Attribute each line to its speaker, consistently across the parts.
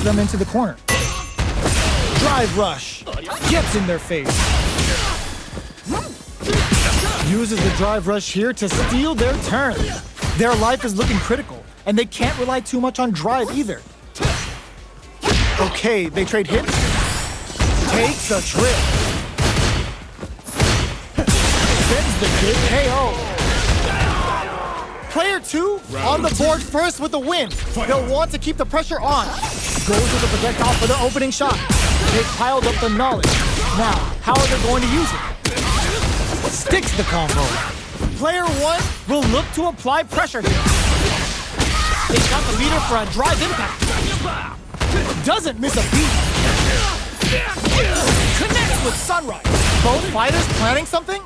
Speaker 1: knocks them into the corner. Drive rush. Gets in their face. Uses the drive rush here to steal their turn. Their life is looking critical, and they can't rely too much on drive either. Okay, they trade hits. Takes a trip. Sends the good KO. Player 2 on the board first with the win. They'll want to keep the pressure on. Goes with the projectile for the opening shot. They piled up the knowledge. Now, how are they going to use it? Sticks the combo. Player 1 will look to apply pressure here. They got the leader for a drive impact. Doesn't miss a beat. Connects with Sunrise. Both fighters planning something?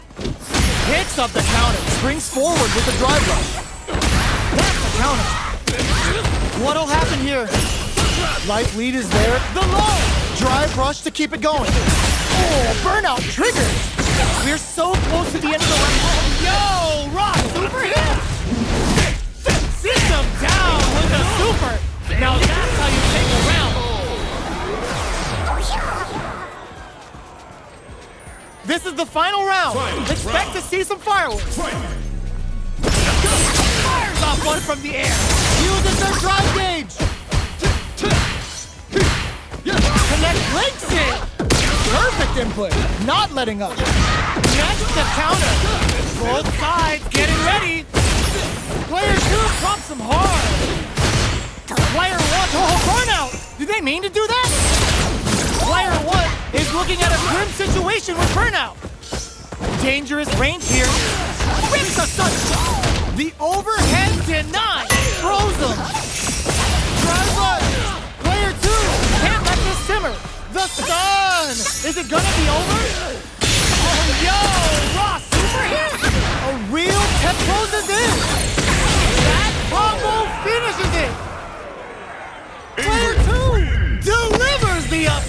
Speaker 1: Picks up the counter. Springs forward with the drive rush. That's the counter. What'll happen here? Life lead is there. The low! Drive rush to keep it going. Oh, burnout triggered. We're so close to the end of the round. Yo, Ross, super hit! Sit them down with a super. Now that's how you take a round. This is the final round. Expect to see some fireworks. Fires off one from the air. Uses their drive gauge. Connect links it. Perfect input. Not letting up. Next the counter. Both sides getting ready. Player 2 prompts him hard. Player 1, oh, burnout. Did they mean to do that? Player 1 is looking at a grim situation with burnout. Dangerous range here. Rips a sun. The overhead denied. Throws him. Drive rush. Player 2 can't let this simmer. The stun. Is it gonna be over? Oh, yo, Ross, super hit. A real tech closes in. That combo finishes it. Player 2 delivers the up.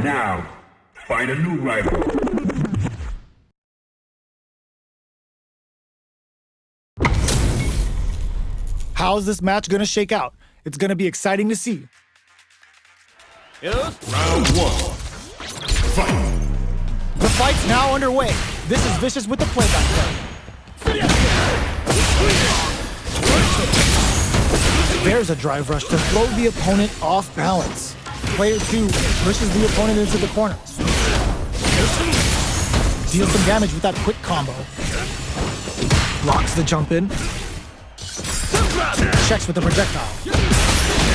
Speaker 2: Now, find a new rival.
Speaker 1: How's this match gonna shake out? It's gonna be exciting to see.
Speaker 2: Round 1. Fight.
Speaker 1: The fight's now underway. This is Vicious with the playback play. There's a drive rush to throw the opponent off balance. Player 2 pushes the opponent into the corner. Deals some damage with that quick combo. Blocks the jump in. Checks with the projectile.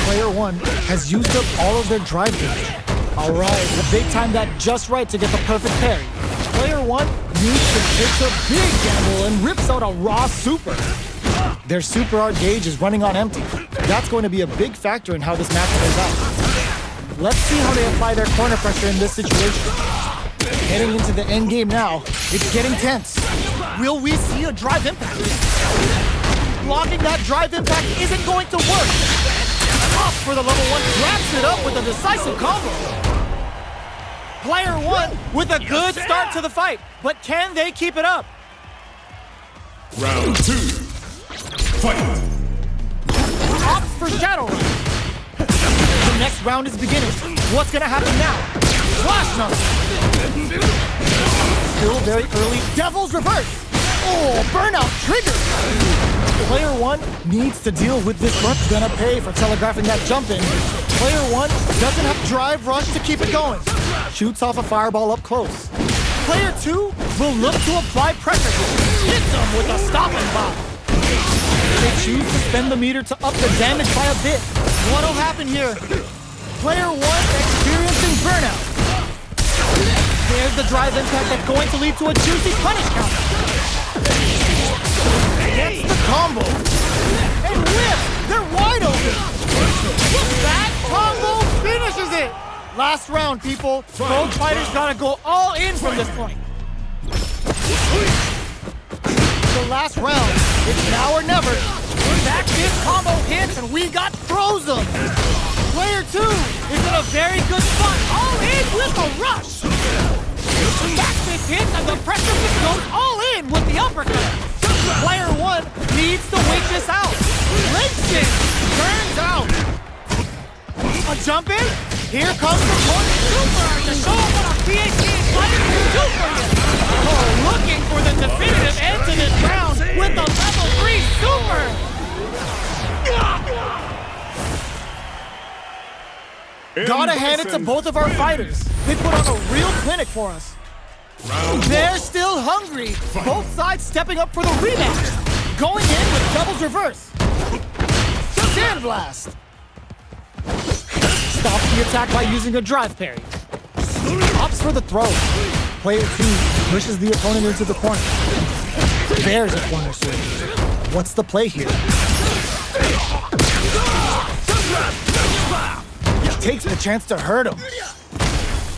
Speaker 1: Player 1 has used up all of their drive gauge. Alright, they timed that just right to get the perfect parry. Player 1 needs to take a big gamble and rips out a raw super. Their super art gauge is running on empty. That's going to be a big factor in how this match plays out. Let's see how they apply their corner pressure in this situation. Heading into the end game now, it's getting tense. Will we see a drive impact? Blocking that drive impact isn't going to work. Off for the level 1, wraps it up with a decisive combo. Player 1 with a good start to the fight, but can they keep it up?
Speaker 2: Round 2. Fight.
Speaker 1: Opts for Shadow Run. The next round is beginning. What's gonna happen now? Flash Knuckle. Still very early. Devil's Reverse. Oh, burnout trigger. Player 1 needs to deal with this run. Gonna pay for telegraphing that jump in. Player 1 doesn't have drive rush to keep it going. Shoots off a fireball up close. Player 2 will look to apply pressure. Hits them with a stopping bomb. They choose to spend the meter to up the damage by a bit. What'll happen here? Player 1 experiencing burnout. There's the drive impact that's going to lead to a juicy punish counter. Gets the combo. And whip! They're wide open! That combo finishes it! Last round, people. Both fighters gotta go all in from this point. The last round. It's now or never. Back this combo hits and we got frozen. Player 2 is in a very good spot. All in with a rush. Back this hits and the pressure goes all in with the uppercut. Player 1 needs to wait this out. Links it. Turns out. A jump in. Here comes the corner super to show what a PhD fighter can do for you. Oh, looking for the definitive end to this round with the level 3 super. Gotta hand it to both of our fighters. They put on a real clinic for us. They're still hungry. Both sides stepping up for the rematch. Going in with doubles reverse. Sandblast. Stops the attack by using a drive parry. Opts for the throw. Player 2 pushes the opponent into the corner. There's a corner switch. What's the play here? Takes the chance to hurt him.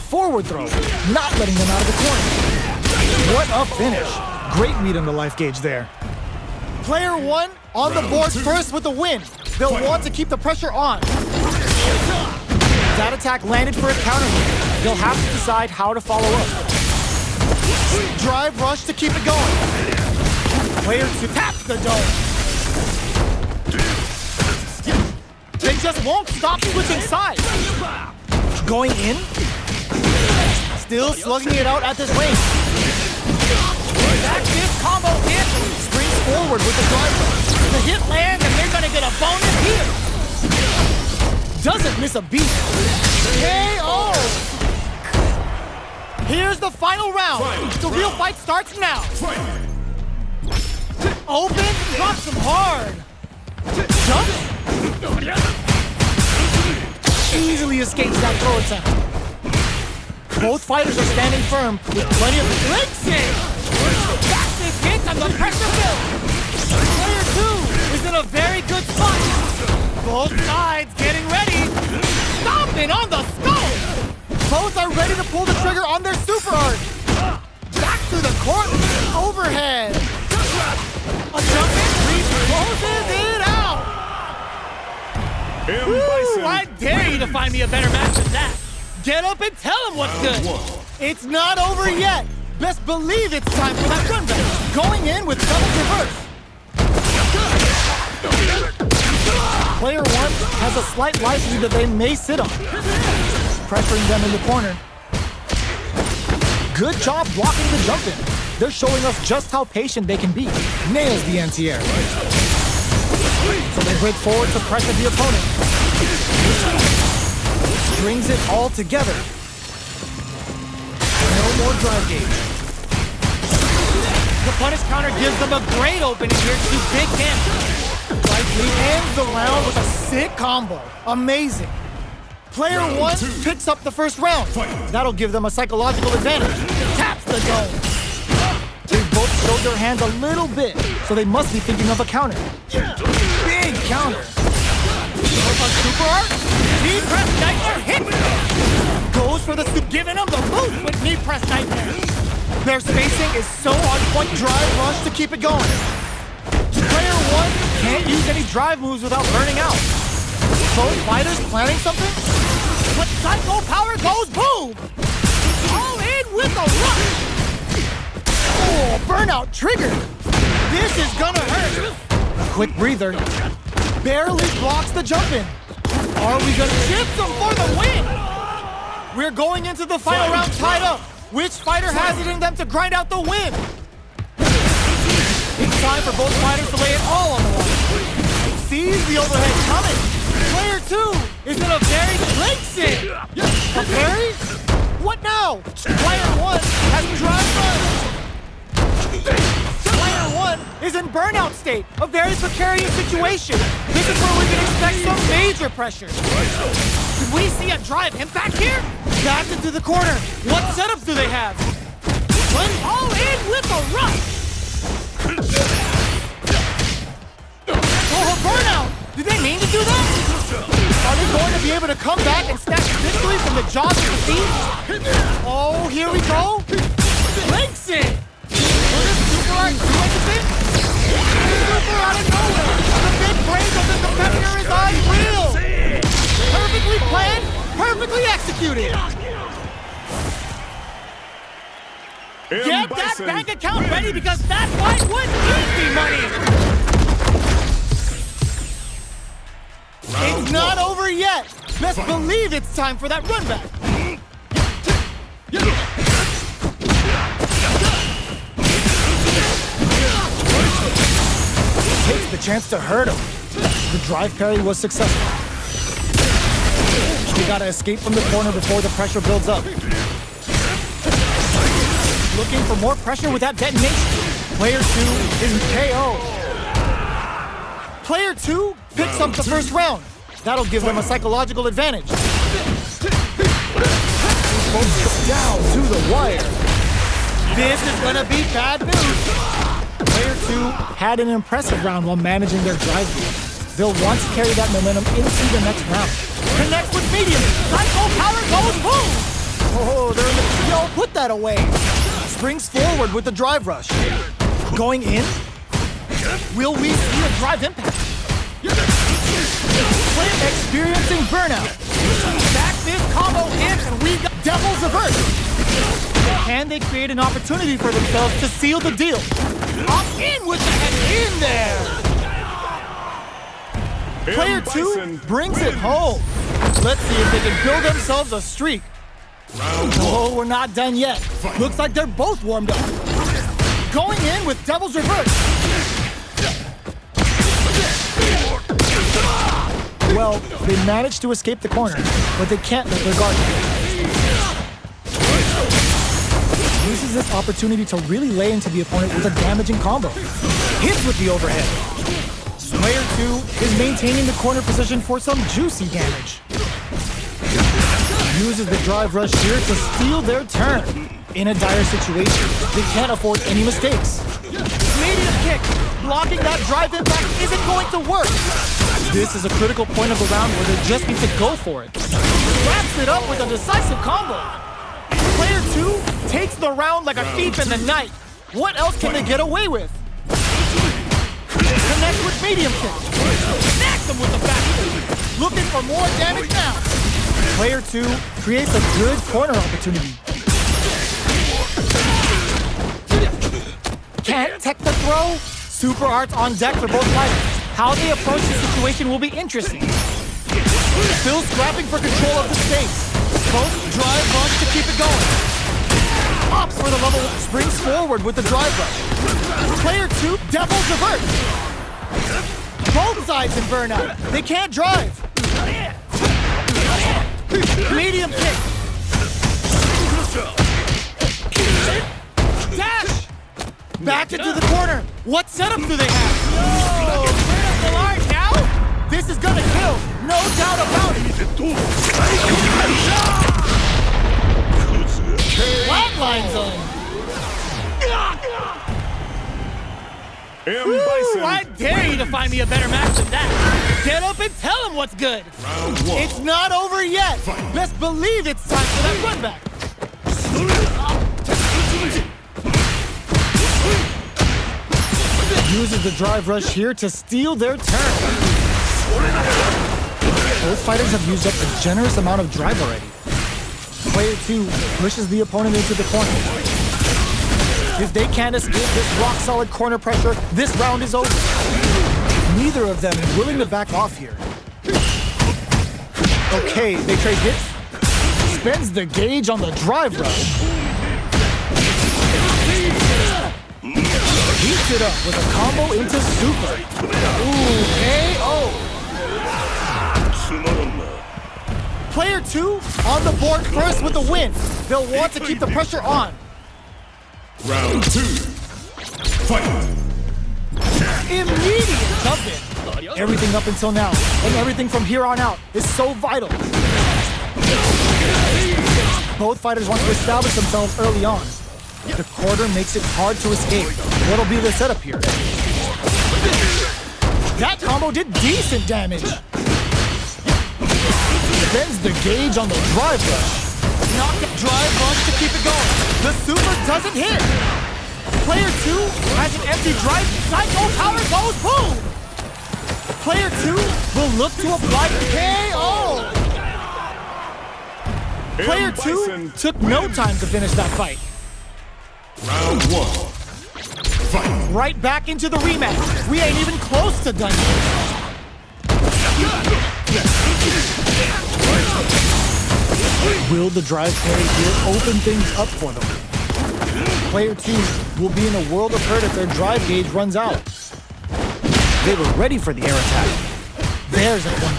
Speaker 1: Forward throw, not letting them out of the corner. What a finish. Great meat on the life gauge there. Player 1 on the board first with the win. They'll want to keep the pressure on. That attack landed for a counter hit. They'll have to decide how to follow up. Drive rush to keep it going. Player 2 taps the dome. They just won't stop switching sides. Going in. Still slugging it out at this range. Back this combo hit. Springs forward with the drive rush. The hit lands and they're gonna get a bonus here. Doesn't miss a beat. KO! Here's the final round. The real fight starts now. Open, drops him hard. Jump. Easily escapes that throw attempt. Both fighters are standing firm with plenty of links in. Back this hit and the pressure builds. Player 2 is in a very good spot. Both sides getting ready. Stomping on the skull. Both are ready to pull the trigger on their super art. Back to the corner. Overhead. A jump in, closes it out. Woo, I dare you to find me a better match than that. Get up and tell him what's good. It's not over yet. Best believe it's time for that run back. Going in with double reverse. Player 1 has a slight life lead that they may sit on. Pressuring them in the corner. Good job blocking the jump in. They're showing us just how patient they can be. Nails the anti-air. So they break forward to pressure the opponent. Strings it all together. No more drive gauge. The punish counter gives them a great opening here to do big damage. Likely ends the round with a sick combo. Amazing. Player 1 picks up the first round. That'll give them a psychological advantage. Taps the dome. They both showed their hands a little bit, so they must be thinking of a counter. Big counter. Super art. Knee press nightmare hit. Goes for the soup, giving them the boost with knee press nightmare. Their spacing is so on point. Drive rush to keep it going. Player 1 can't use any drive moves without burning out. Both fighters planning something? With psycho power goes boom! All in with a rush! Oh, burnout triggered! This is gonna hurt! A quick breather. Barely blocks the jump in. Are we gonna chip them for the win? We're going into the final round tied up. Which fighter has it in them to grind out the win? It's time for both fighters to lay it all on the line. Sees the overhead coming. Player 2 is in a very Blixen. A parry? What now? Player 1 has drive run. Player 1 is in burnout state, a very precarious situation. This is where we can expect some major pressure. Could we see a drive impact here? Back into the corner. What setups do they have? Went all in with a rush. Oh, burnout! Did they mean to do that? Are they going to be able to come back and snatch victory from the jaws of defeat? Oh, here we go. Links it. Will this Super Art do anything? Super out of nowhere. The big praise of the competitor is unreal. Perfectly planned, perfectly executed. Get that bank account ready because that fight was easy money. It's not over yet. Best believe it's time for that run back. Takes the chance to hurt him. The drive parry was successful. You gotta escape from the corner before the pressure builds up. Looking for more pressure with that detonation. Player 2 is KO. Player 2 picks up the first round. That'll give them a psychological advantage. Down to the wire. This is gonna be bad news. Player 2 had an impressive round while managing their drive beat. They'll want to carry that momentum into the next round. Connects with medium. Psycho power goes boom. Oh, they're in the... Yo, put that away. Springs forward with the drive rush. Going in? Will we see a drive impact? Player experiencing burnout. Back this combo in and we got Devil's Avert. Can they create an opportunity for themselves to seal the deal? Up in with the head in there. Player 2 brings it home. Let's see if they can build themselves a streak. Oh, we're not done yet. Looks like they're both warmed up. Going in with Devil's Reverse. Well, they managed to escape the corner, but they can't let their guard down. Uses this opportunity to really lay into the opponent with a damaging combo. Hits with the overhead. Player 2 is maintaining the corner position for some juicy damage. Uses the drive rush here to steal their turn. In a dire situation, they can't afford any mistakes. Medium kick. Blocking that drive impact isn't going to work. This is a critical point of the round where they just need to go for it. Wraps it up with a decisive combo. Player 2 takes the round like a thief in the night. What else can they get away with? Connect with medium kick. Snacks them with the back kick. Looking for more damage now. Player 2 creates a good corner opportunity. Can't tech the throw. Super Arts on deck for both fighters. How they approach the situation will be interesting. Still scrapping for control of the space. Both drive runs to keep it going. Opts for the level, springs forward with the drive rush. Player 2, Devil's Avert. Both sides in burnout. They can't drive. Medium kick. Dash. Back into the corner. What setup do they have? Yo, straight up the line now? This is gonna kill. No doubt about it. Flatline zone. Ooh, I dare you to find me a better match than that. Get up and tell him what's good. It's not over yet. Best believe it's time for that run back. Uses the drive rush here to steal their turn. Both fighters have used up a generous amount of drive already. Player 2 pushes the opponent into the corner. If they can't escape this rock-solid corner pressure, this round is over. Neither of them is willing to back off here. Okay, they trade hits. Spends the gauge on the drive rush. Heats it up with a combo into super. Ooh, KO. Player 2 on the board first with the win. They'll want to keep the pressure on.
Speaker 2: Round 2. Fight!
Speaker 1: Immediate jump in. Everything up until now and everything from here on out is so vital. Both fighters want to establish themselves early on. The quarter makes it hard to escape. What'll be the setup here? That combo did decent damage. Bends the gauge on the drive rush. Knock the drive rush to keep it going. The super doesn't hit. Player 2 has an empty drive. Psycho power goes boom. Player 2 will look to apply KO. Player 2 took no time to finish that fight.
Speaker 2: Round 1. Fight!
Speaker 1: Right back into the rematch. We ain't even close to done yet. Will the drive parry here open things up for them? Player 2 will be in a world of hurt if their drive gauge runs out. They were ready for the air attack. There's a one.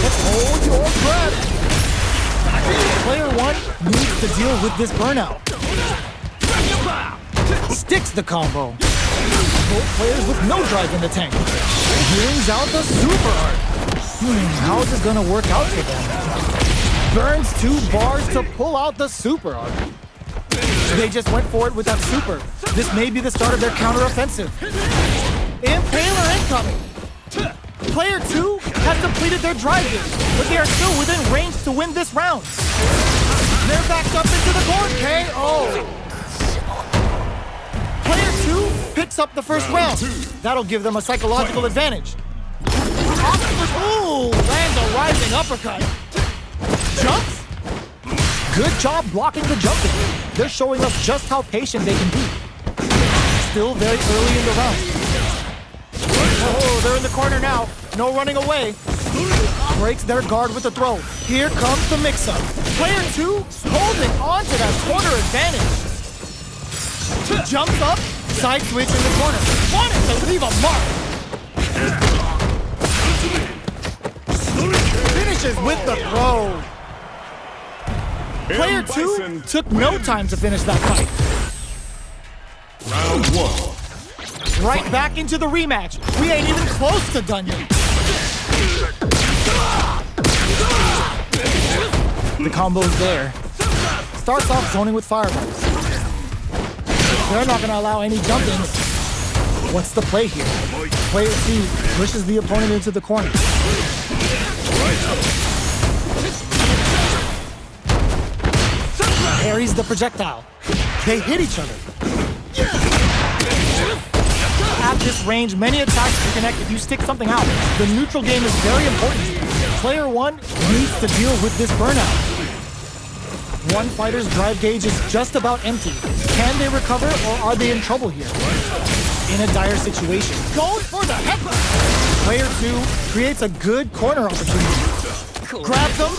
Speaker 1: Let's hold your breath. Player 1 needs to deal with this burnout. Sticks the combo. Both players with no drive in the tank. Brings out the super art. How is this gonna work out for them? Burns 2 bars to pull out the super art. They just went for it with that super. This may be the start of their counter-offensive. Impaler incoming. Player 2 has completed their drive gauge, but they are still within range to win this round. They're backed up into the board. KO. Player 2 picks up the first round. That'll give them a psychological advantage. Ooh, lands a rising uppercut. Jumps? Good job blocking the jumping. They're showing us just how patient they can be. Still very early in the round. Oh, they're in the corner now. No running away. Breaks their guard with a throw. Here comes the mix-up. Player 2 holding on to that corner advantage. Jumps up, side switch in the corner. Wanted to leave a mark. Finishes with the throw. Player 2 took no time to finish that fight.
Speaker 2: Round 1.
Speaker 1: Right back into the rematch. We ain't even close to done yet. The combo's there. Starts off zoning with fireballs. They're not gonna allow any jump-ins. What's the play here? Player 2 pushes the opponent into the corner. Parries the projectile. They hit each other. At this range, many attacks can connect if you stick something out. The neutral game is very important. Player 1 needs to deal with this burnout. One fighter's drive gauge is just about empty. Can they recover or are they in trouble here? In a dire situation. Going for the head. Player 2 creates a good corner opportunity. Grabs them.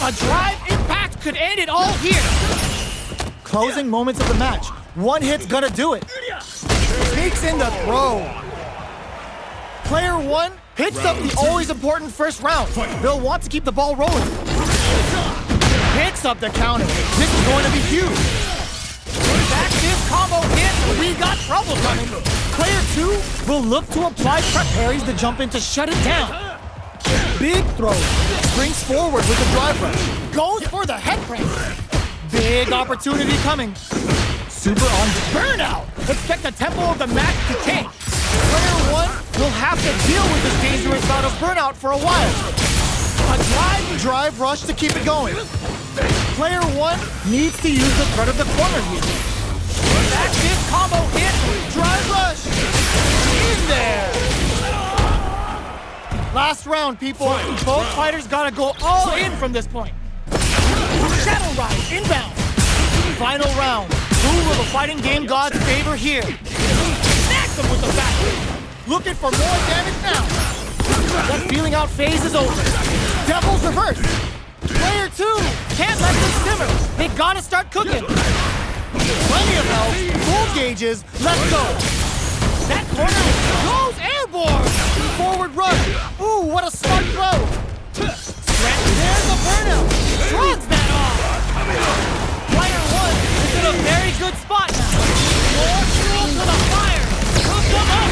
Speaker 1: A drive impact could end it all here. Closing moments of the match. One hit's gonna do it. Sneaks in the throw. Player 1 hits up the always important first round. They'll want to keep the ball rolling. Hits up the counter. This is going to be huge. Back this combo hit. We got trouble coming. Player 2 will look to apply prep parries to jump in to shut it down. Big throw. Springs forward with the drive rush. Goes for the head press. Big opportunity coming. Super on burnout. Expect the tempo of the match to change. Player 1 will have to deal with this dangerous bout of burnout for a while. A drive rush to keep it going. Player 1 needs to use the threat of the corner here. Back this combo hit. Drive rush. In there. Last round, people. Both fighters gotta go all in from this point. Shadow Ride inbound. Final round. Who will the fighting game gods favor here? Snacks them with the back. Looking for more damage now. That feeling out phase is over. Devil's reverse. Player 2 can't let this simmer. They gotta start cooking. Plenty of health. Full gauges. Let's go. That corner goes airborne! Forward run! Ooh, what a smart throw! There's a burnout! Shrugs that off! Player 1 is in a very good spot now! More fuel to the fire! Hook them up!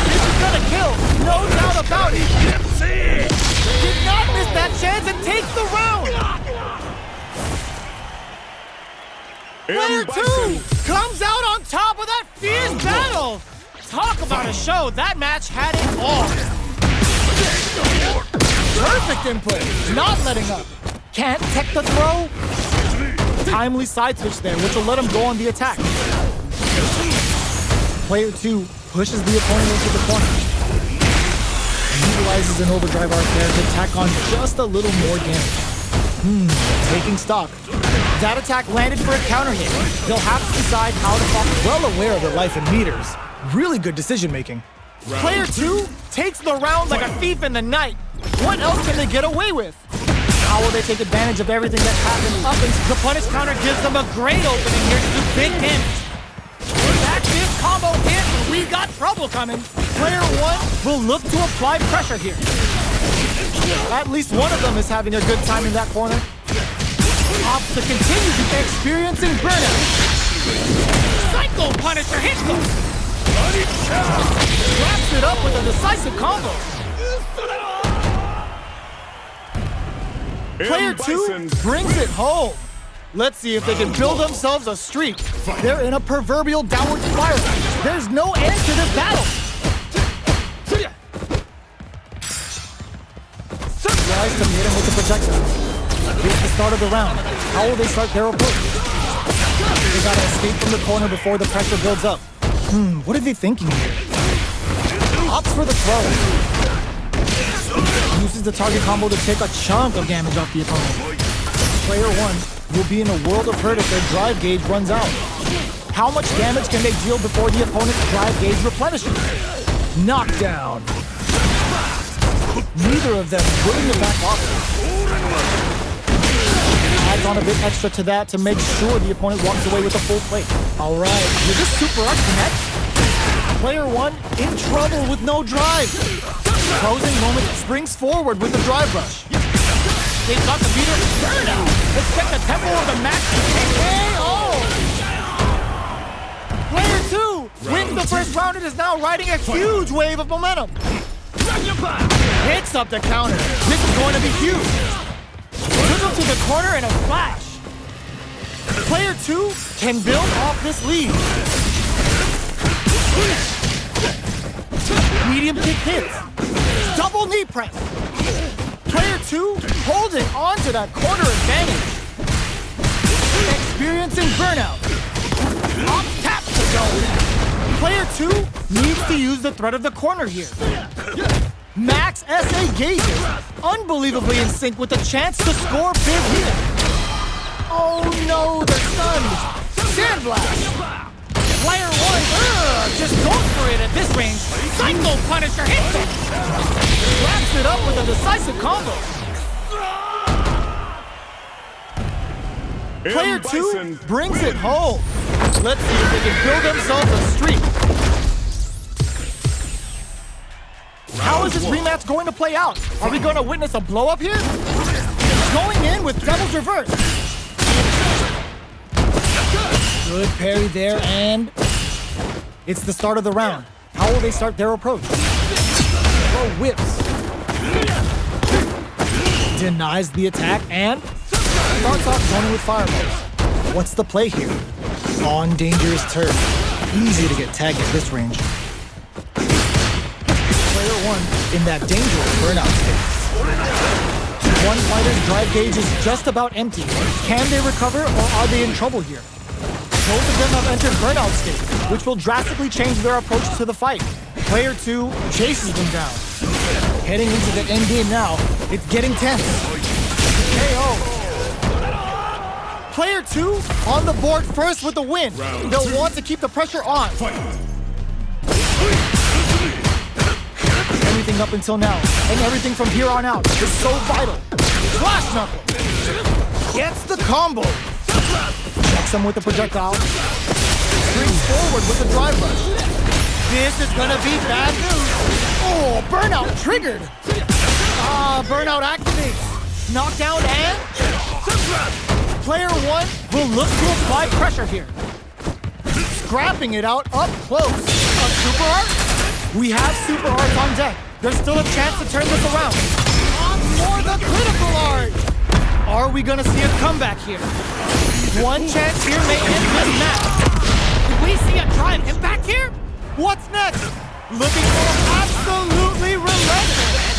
Speaker 1: This is gonna kill! No doubt about it! Did not miss that chance and takes the round! Player 2 comes out on top of that fierce battle! Talk about a show! That match had it all! Perfect input! Not letting up! Can't tech the throw? Timely side switch there, which will let him go on the attack. Player 2 pushes the opponent into the corner. Utilizes an overdrive arc there to tack on just a little more damage. Taking stock. That attack landed for a counter hit. They'll have to decide how to fall. Well aware of their life and meters. Really good decision making. Player 2 takes the round like a thief in the night. What else can they get away with? How will they take advantage of everything that happened up until the punish counter gives them a great opening here to do big damage. Back this combo hit, we got trouble coming. Player 1 will look to apply pressure here. At least one of them is having a good time in that corner. Opts to continue experiencing burnout. Psycho Punisher hits them. Wraps it up with a decisive combo. Player 2 brings it home. Let's see if they can build themselves a streak. They're in a proverbial downward spiral. There's no end to this battle. Tries to hit him with the projectile. Here's the start of the round. How will they start their approach? They gotta escape from the corner before the pressure builds up. What are they thinking here? Opts for the throw. Uses the target combo to take a chunk of damage off the opponent. Player 1 will be in a world of hurt if their drive gauge runs out. How much damage can they deal before the opponent's drive gauge replenishes? Knockdown. Neither of them willing to back off. Adds on a bit extra to that to make sure the opponent walks away with a full plate. All right, will this super up connect? Player 1 in trouble with no drive. Closing moment springs forward with the drive rush. They've got the meter burnout. Expect the tempo of the match to KO. Player 2 wins the first round and is now riding a huge wave of momentum. Hits up the counter. This is going to be huge. Took him to the corner in a flash. Player 2 can build off this lead. Medium kick hits. Double knee press. Player 2 holding on to that corner advantage. Experiencing burnout. Off tap to go. Player 2 needs to use the threat of the corner here. Max SA gauges, unbelievably in sync with the chance to score big here. Oh no, they're stunned. Sandblast. Player 1, just goes for it at this range. Psycho Punisher hits him. Wraps it up with a decisive combo. Player 2 brings it home. Let's see if they can build themselves a streak. How is this rematch going to play out? Are we going to witness a blow-up here? Going in with Devil's Reverse. Good parry there, and it's the start of the round. How will they start their approach? Throw whips. Denies the attack, and starts off zoning with fireballs. What's the play here? On dangerous turf. Easy to get tagged at this range. Player 1 in that dangerous burnout state. One fighter's drive gauge is just about empty. Can they recover, or are they in trouble here? Both of them have entered burnout state, which will drastically change their approach to the fight. Player 2 chases them down. Heading into the end game now, it's getting tense. KO. Player 2 on the board first with the win. They'll want to keep the pressure on. Everything up until now, and everything from here on out is so vital. Flash Knuckle. Gets the combo. Checks him with the projectile. Springs forward with the drive rush. This is gonna be bad news. Oh, burnout triggered. Burnout activates. Knockdown and... Player 1 will look to apply pressure here. Scrapping it out up close. A super art? We have super arts on deck. There's still a chance to turn this around. On for the critical art. Are we gonna see a comeback here? One chance here may end this match. Did we see a drive impact here? What's next? Looking for absolutely relentless.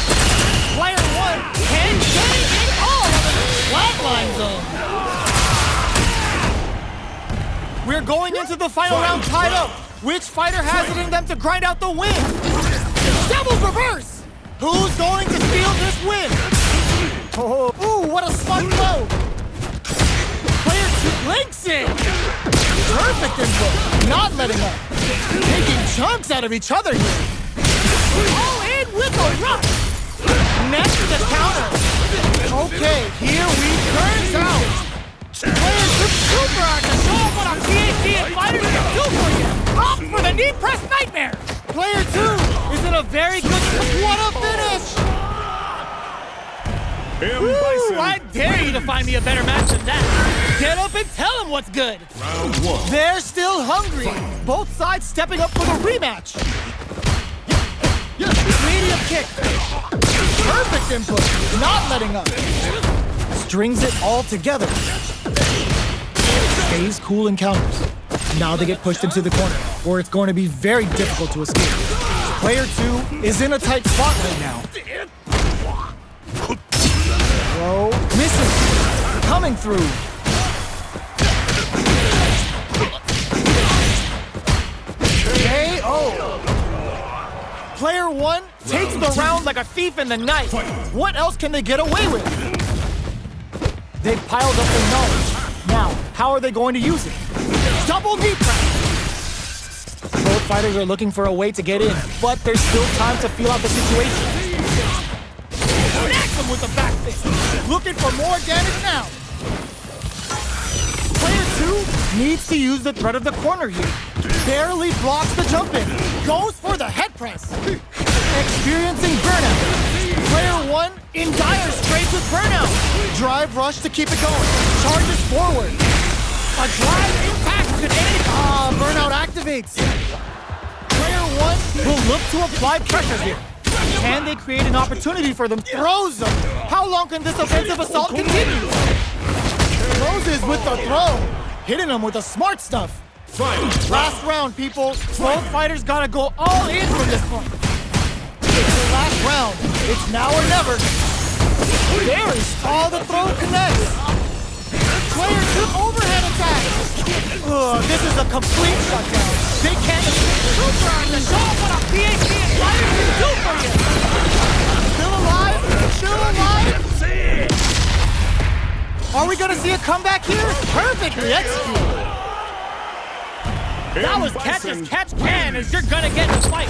Speaker 1: Player 1 can getting it all of the flatline zone. We're going into the final round tied up. Which fighter has it in them to grind out the win? Devil's reverse! Who's going to steal this win? Oh, ooh, what a smart blow! Player 2 links it! Perfect input, not letting up. Taking chunks out of each other here. All in with a rush! Next to the counter. Okay, here we turns out. Player 2 super art to show off what our PhD and fighters can do for you. Off for the knee press nightmare. Player 2 is in a very good... What a finish! Woo, I dare you to find me a better match than that. Get up and tell them what's good.
Speaker 2: Round 1.
Speaker 1: They're still hungry. Both sides stepping up for the rematch. Medium kick. Perfect input. Not letting up. Strings it all together. Stays cool in counters. Now they get pushed into the corner, where it's going to be very difficult to escape. Player 2 is in a tight spot right now. Throw. Missing. Coming through. KO. Player 1 takes the round like a thief in the night. What else can they get away with? They've piled up their knowledge. Now, how are they going to use it? Double knee press! Both fighters are looking for a way to get in, but there's still time to feel out the situation. Snacks him with the back fist! Looking for more damage now! Player 2 needs to use the threat of the corner here. Barely blocks the jump in. Goes for the head press. Experiencing burnout. Player 1 in dire straits with burnout. Drive rush to keep it going. Charges forward. A drive impact could end. Burnout activates. Player 1 will look to apply pressure here. Can they create an opportunity for them? Throws them. How long can this offensive assault continue? Closes with the throw. Hitting them with the smart stuff. Last round, people. Both fighters gotta go all in from this point. It's the last round. It's now or never. There is all the throw connects. Player 2 overhead attack. This is a complete shutdown. They can't super on the show what a PhD and fighters can do for you. Still alive? Still alive? Are we gonna see a comeback here? Perfectly executed. That was catch as catch can, as you're gonna get in the fight.